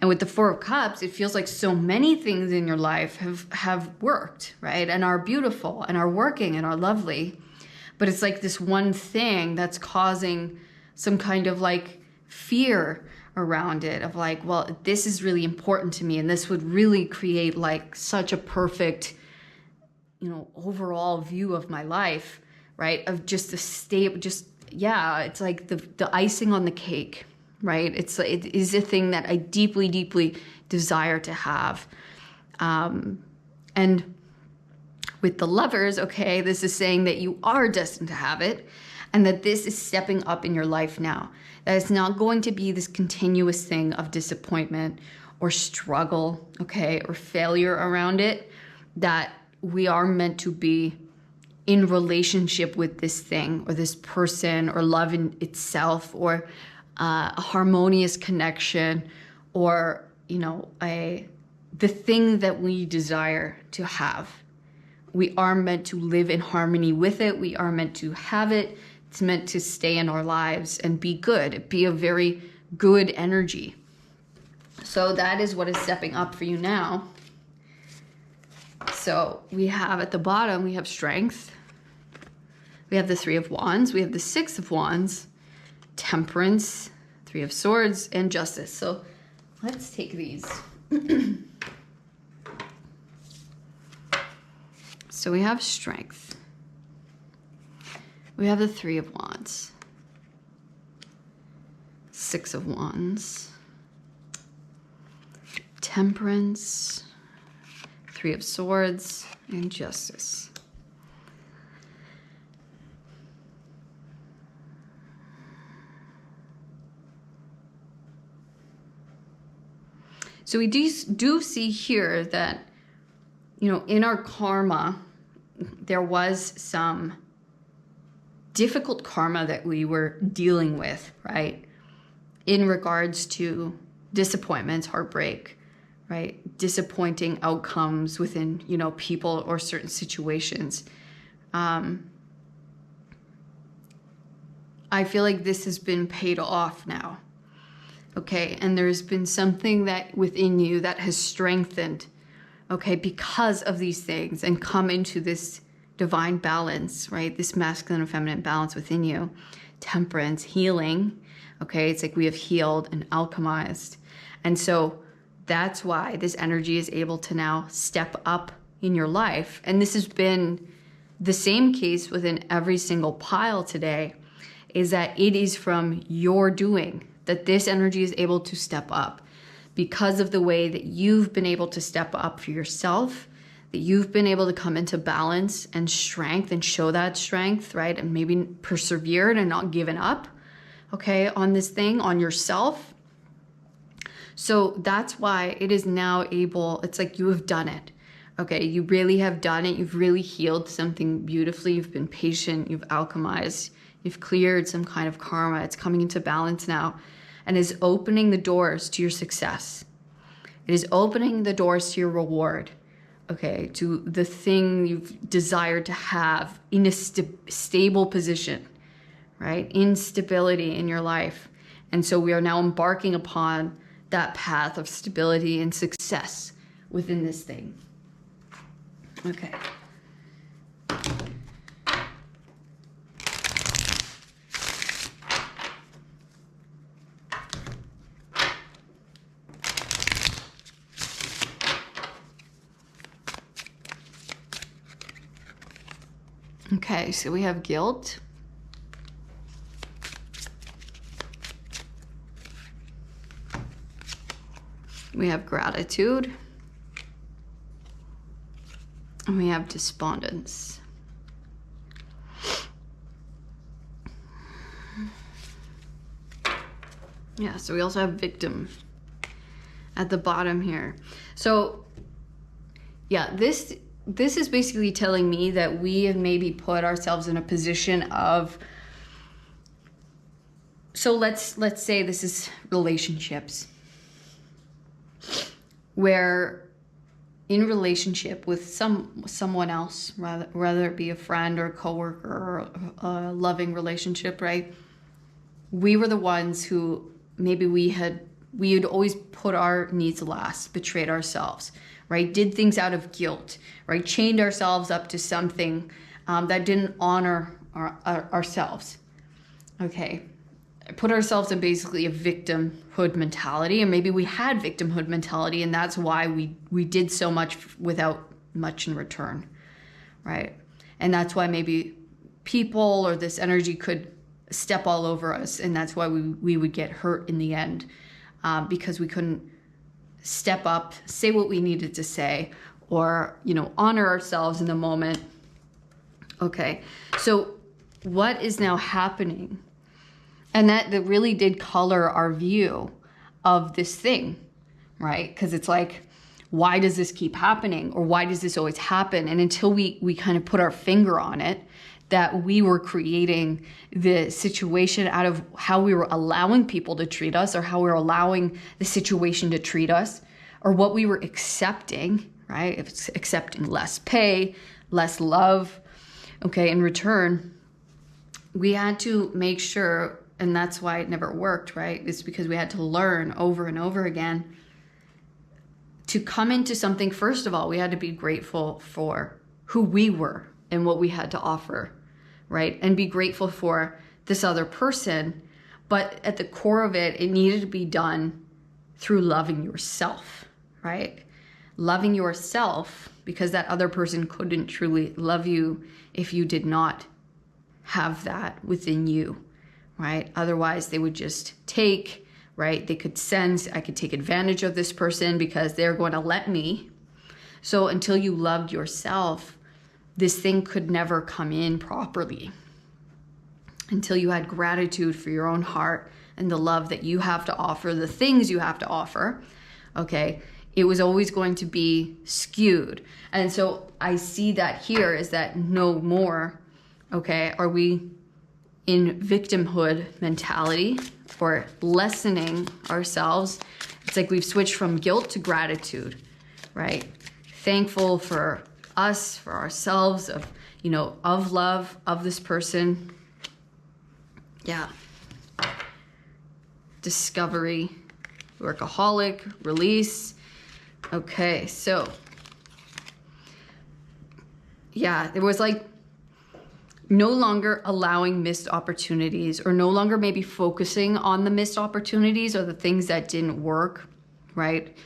And with the Four of Cups, it feels like so many things in your life have worked, right? And are beautiful and are working and are lovely. But it's like this one thing that's causing some kind of like fear around it of like, well, this is really important to me. And this would really create like such a perfect, you know, overall view of my life, right? Of just the state, just, yeah, it's like the icing on the cake, right? It is a thing that I deeply, deeply desire to have. And with the Lovers, okay, this is saying that you are destined to have it and that this is stepping up in your life now. That it's not going to be this continuous thing of disappointment or struggle, okay, or failure around it, that we are meant to be in relationship with this thing or this person or love in itself or a harmonious connection or, you know, the thing that we desire to have. We are meant to live in harmony with it. We are meant to have it. It's meant to stay in our lives and be good, be a very good energy. So that is what is stepping up for you now. So we have at the bottom, we have Strength. We have the Three of Wands. We have the Six of Wands, Temperance, Three of Swords, and Justice. So let's take these. So we have Strength. We have the Three of Wands, Six of Wands, Temperance, Three of Swords, and Justice. So we do see here that, you know, in our karma, there was some difficult karma that we were dealing with, right? In regards to disappointments, heartbreak, right? Disappointing outcomes within, you know, people or certain situations. I feel like this has been paid off now, okay? And there's been something that within you that has strengthened, okay, because of these things, and come into this divine balance, right? This masculine and feminine balance within you. Temperance, healing, okay? It's like we have healed and alchemized. And so that's why this energy is able to now step up in your life. And this has been the same case within every single pile today, is that it is from your doing that this energy is able to step up, because of the way that you've been able to step up for yourself, that you've been able to come into balance and strength and show that strength, right? And maybe persevered and not given up, okay, on this thing, on yourself. So that's why it is now able, it's like you have done it. Okay, you really have done it. You've really healed something beautifully. You've been patient. You've alchemized. You've cleared some kind of karma. It's coming into balance now and is opening the doors to your success. It is opening the doors to your reward, okay, to the thing you've desired to have in a stable position, right? Instability in your life. And so we are now embarking upon that path of stability and success within this thing. Okay. Okay, so we have guilt. We have gratitude. And we have despondence. Yeah, so we also have victim at the bottom here. So yeah, this is basically telling me that we have maybe put ourselves in a position of, so let's say this is relationships, where in relationship with someone else, whether it be a friend or a coworker or a loving relationship, right? We were the ones who maybe we had always put our needs last, betrayed ourselves, right? Did things out of guilt, right? Chained ourselves up to something that didn't honor ourselves, okay? Put ourselves in basically a victimhood mentality, and maybe we had victimhood mentality, and that's why we did so much without much in return, right? And that's why maybe people or this energy could step all over us, and that's why we would get hurt in the end, because we couldn't step up, say what we needed to say, or, you know, honor ourselves in the moment. Okay, so what is now happening? And that really did color our view of this thing, right? Because it's like, why does this keep happening? Or why does this always happen? And until we kind of put our finger on it, that we were creating the situation out of how we were allowing people to treat us, or how we were allowing the situation to treat us, or what we were accepting, right? If it's accepting less pay, less love, okay, in return, we had to make sure, and that's why it never worked, right? It's because we had to learn over and over again to come into something. First of all, we had to be grateful for who we were and what we had to offer, right? And be grateful for this other person. But at the core of it, it needed to be done through loving yourself, right? Loving yourself, because that other person couldn't truly love you if you did not have that within you, right? Otherwise, they would just take, right? They could sense, I could take advantage of this person because they're going to let me. So until you loved yourself, this thing could never come in properly. Until you had gratitude for your own heart and the love that you have to offer, the things you have to offer, okay? It was always going to be skewed. And so I see that here is that no more, okay, are we in victimhood mentality or lessening ourselves. It's like we've switched from guilt to gratitude, right? Thankful for us, for ourselves, of, you know, of love, of this person. Yeah. Discovery, Workaholic, release. Okay, so yeah, it was like no longer allowing missed opportunities, or no longer maybe focusing on the missed opportunities or the things that didn't work, right?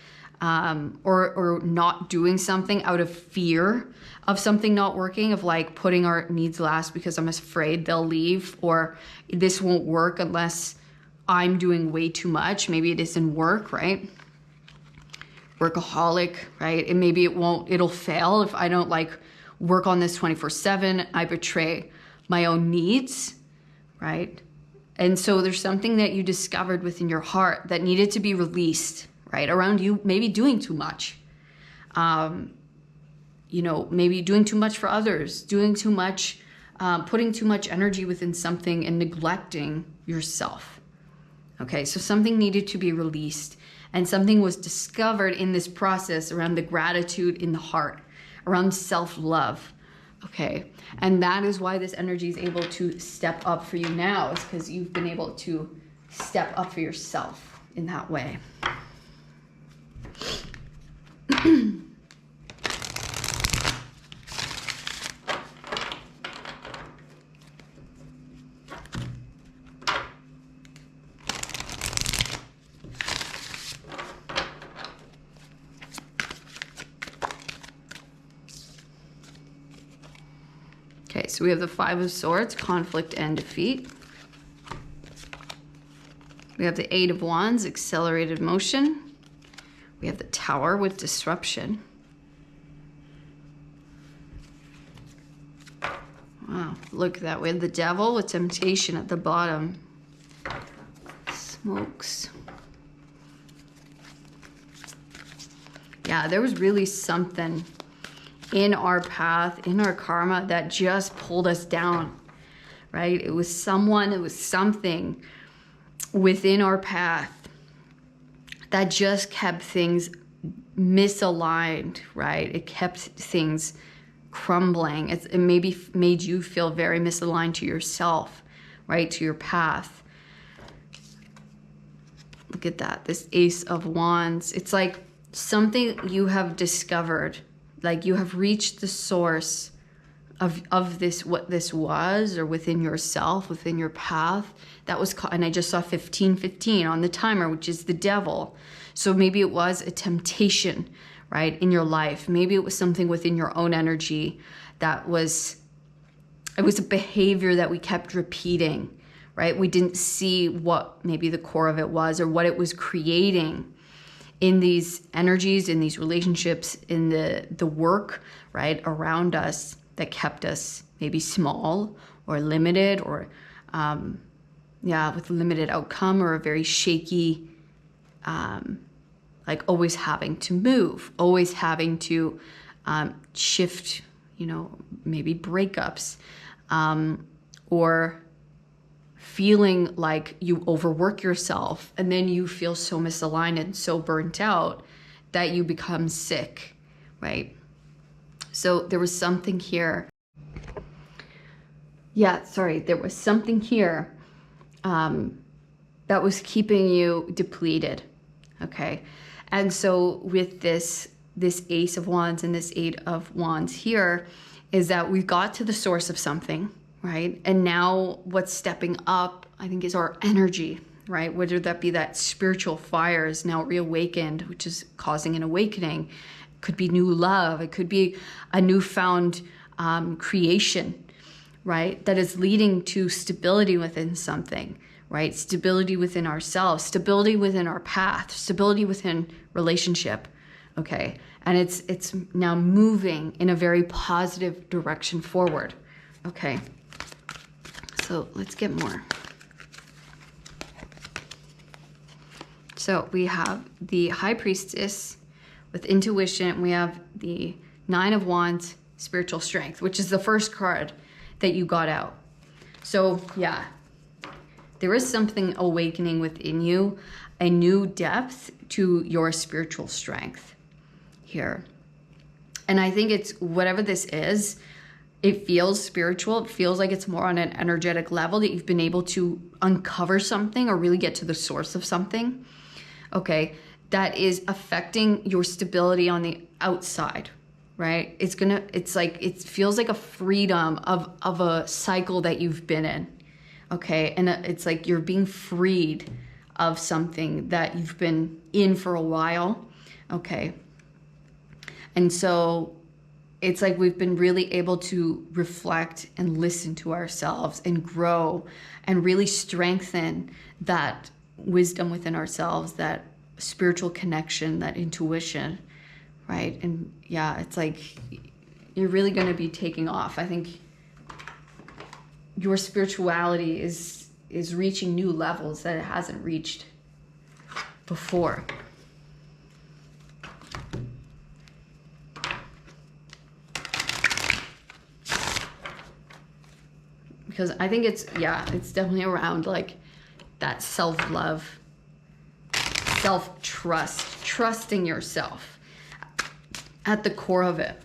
Or not doing something out of fear of something not working, of like putting our needs last because I'm afraid they'll leave, or this won't work unless I'm doing way too much. Maybe it doesn't work, right? Workaholic, right? And maybe it'll fail if I don't like work on this 24/7. I betray my own needs, right? And so there's something that you discovered within your heart that needed to be released, right? Around you, maybe doing too much. You know, maybe doing too much for others, doing too much, putting too much energy within something and neglecting yourself. Okay, so something needed to be released, and something was discovered in this process around the gratitude in the heart, around self-love. Okay, and that is why this energy is able to step up for you now, is because you've been able to step up for yourself in that way. Okay, so we have the Five of Swords, conflict and defeat. We have the Eight of Wands, accelerated motion. We have the Tower with disruption. Wow, look at that. We have the Devil with temptation at the bottom. Smokes. Yeah, there was really something in our path, in our karma, that just pulled us down, right? It was someone, it was something within our path that just kept things misaligned, right? It kept things crumbling. It maybe made you feel very misaligned to yourself, right? To your path. Look at that, this Ace of Wands. It's like something you have discovered, like you have reached the source of this, what this was, or within yourself, within your path. That was, and I just saw 1515 on the timer, which is the Devil. So maybe it was a temptation, right, in your life. Maybe it was something within your own energy that was, it was a behavior that we kept repeating, right? We didn't see what maybe the core of it was, or what it was creating in these energies, in these relationships, in the work, right, around us, that kept us maybe small or limited, or with limited outcome, or a very shaky, like always having to move, always having to shift, you know, maybe breakups, or feeling like you overwork yourself, and then you feel so misaligned and so burnt out that you become sick, right? So there was something here. Yeah, sorry, there was something here that was keeping you depleted, okay? And so with this Ace of Wands and this Eight of Wands here, is that we got to the source of something, right? And now what's stepping up, I think, is our energy, right? Whether that be that spiritual fire is now reawakened, which is causing an awakening. It could be new love. It could be a newfound creation, right? That is leading to stability within something, right? Stability within ourselves, stability within our path, stability within relationship, okay? And it's now moving in a very positive direction forward, okay? So let's get more. So we have the High Priestess with intuition. We have the Nine of Wands, spiritual strength, which is the first card that you got out. So yeah, there is something awakening within you, a new depth to your spiritual strength here. And I think it's whatever this is, it feels spiritual. It feels like it's more on an energetic level, that you've been able to uncover something or really get to the source of something. okay, that is affecting your stability on the outside, right? It's like, it feels like a freedom of a cycle that you've been in, okay? And it's like you're being freed of something that you've been in for a while, okay? And so it's like we've been really able to reflect and listen to ourselves and grow and really strengthen that wisdom within ourselves, that spiritual connection, that intuition, right? And yeah, it's like you're really going to be taking off. I think your spirituality is reaching new levels that it hasn't reached before. Because I think it's definitely around like that self-love, self-trust, trusting yourself at the core of it.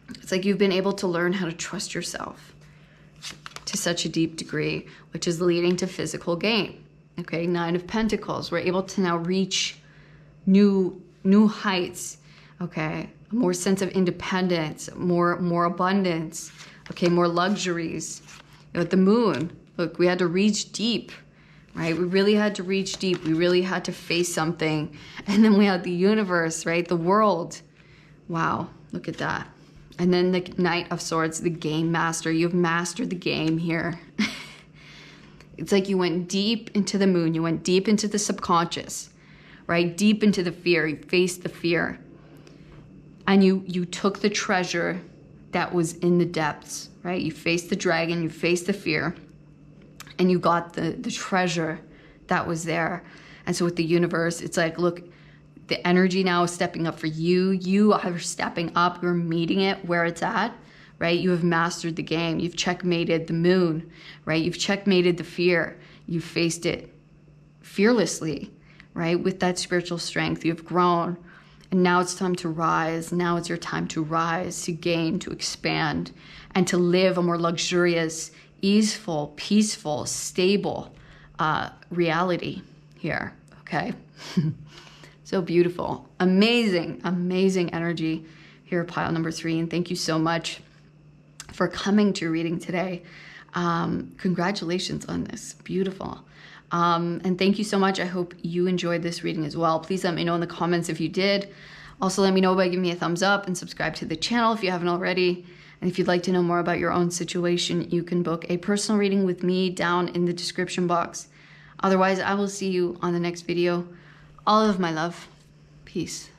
It's like you've been able to learn how to trust yourself to such a deep degree, which is leading to physical gain. Okay, 9 of Pentacles. We're able to now reach new heights. Okay, more sense of independence, more abundance. Okay, more luxuries. With the Moon, look, we had to reach deep, right? We really had to reach deep. We really had to face something. And then we had the universe, right? The world. Wow, look at that. And then the Knight of Swords, the game master. You've mastered the game here. It's like you went deep into the Moon. You went deep into the subconscious, right? Deep into the fear. You faced the fear. And you took the treasure that was in the depths, right? You faced the dragon, you faced the fear, and you got the treasure that was there. And so with the universe, it's like, look, the energy now is stepping up for you. You are stepping up. You're meeting it where it's at, right? You have mastered the game. You've checkmated the Moon, right? You've checkmated the fear. You've faced it fearlessly, right? With that spiritual strength, you've grown. And now it's time to rise. Now it's your time to rise, to gain, to expand, and to live a more luxurious, easeful, peaceful, stable reality here, okay? So beautiful. Amazing, amazing energy here, pile number 3. And thank you so much for coming to your reading today. Congratulations on this. Beautiful. And thank you so much. I hope you enjoyed this reading as well. Please let me know in the comments if you did. Also, let me know by giving me a thumbs up and subscribe to the channel if you haven't already. And if you'd like to know more about your own situation, you can book a personal reading with me down in the description box. Otherwise, I will see you on the next video. All of my love. Peace.